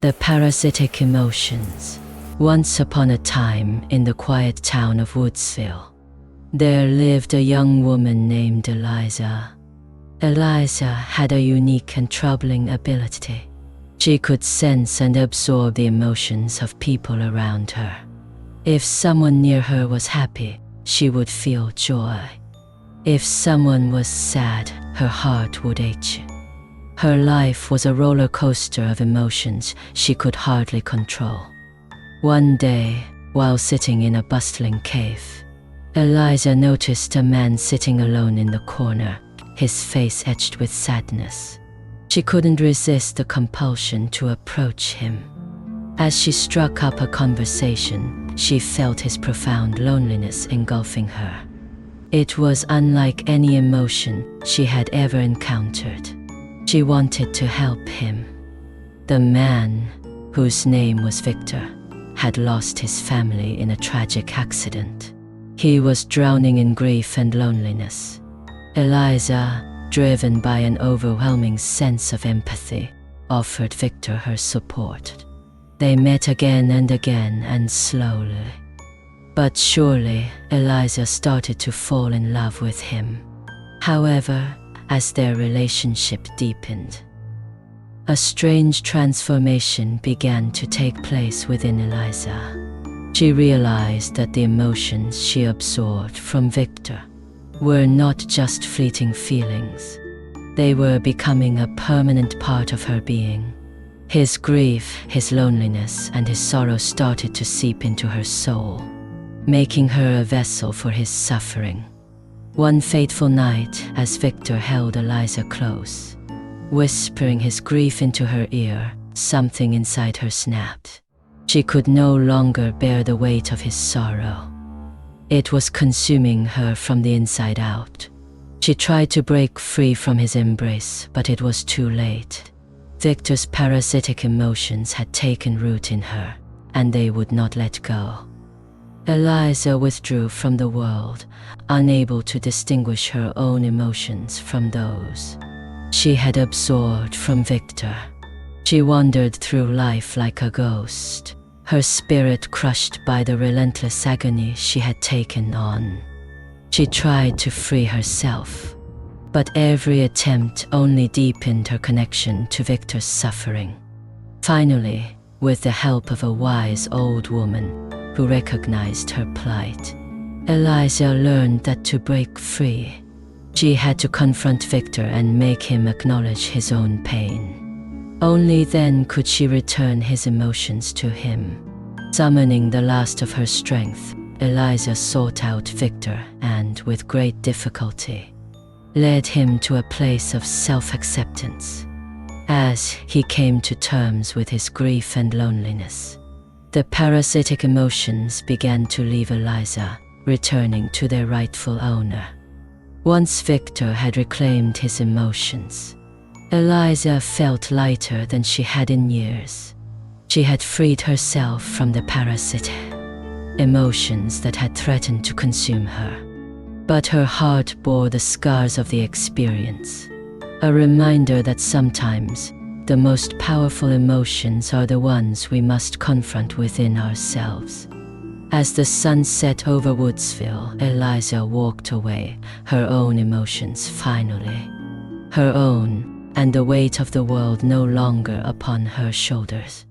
The Parasitic Emotions. Once upon a time, in the quiet town of Woodsville, there lived a young woman named Eliza. Eliza had a unique and troubling ability. She could sense and absorb the emotions of people around her. If someone near her was happy, she would feel joy. If someone was sad, her heart would ache. Her life was a roller coaster of emotions she could hardly control. One day, while sitting in a bustling cave, Eliza noticed a man sitting alone in the corner, his face etched with sadness. She couldn't resist the compulsion to approach him. As she struck up a conversation, she felt his profound loneliness engulfing her. It was unlike any emotion she had ever encountered. She wanted to help him. The man, whose name was Victor, had lost his family in a tragic accident. He was drowning in grief and loneliness. Eliza, driven by an overwhelming sense of empathy, offered Victor her support. They met again and again, and slowly, but surely, Eliza started to fall in love with him. However, as their relationship deepened, a strange transformation began to take place within Eliza. She realized that the emotions she absorbed from Victor were not just fleeting feelings. They were becoming a permanent part of her being. His grief, his loneliness, and his sorrow started to seep into her soul, making her a vessel for his suffering. One fateful night, as Victor held Eliza close, whispering his grief into her ear, something inside her snapped. She could no longer bear the weight of his sorrow. It was consuming her from the inside out. She tried to break free from his embrace, but it was too late. Victor's parasitic emotions had taken root in her, and they would not let go. Eliza withdrew from the world, unable to distinguish her own emotions from those she had absorbed from Victor. She wandered through life like a ghost, her spirit crushed by the relentless agony she had taken on. She tried to free herself, but every attempt only deepened her connection to Victor's suffering. Finally, with the help of a wise old woman who recognized her plight, Eliza learned that to break free, she had to confront Victor and make him acknowledge his own pain. Only then could she return his emotions to him. Summoning the last of her strength, Eliza sought out Victor and, with great difficulty, led him to a place of self-acceptance. As he came to terms with his grief and loneliness, the parasitic emotions began to leave Eliza, returning to their rightful owner. Once Victor had reclaimed his emotions, Eliza felt lighter than she had in years. She had freed herself from the parasitic emotions that had threatened to consume her. But her heart bore the scars of the experience, a reminder that sometimes the most powerful emotions are the ones we must confront within ourselves. As the sun set over Woodsville, Eliza walked away, her own emotions finally. Her own, and the weight of the world no longer upon her shoulders.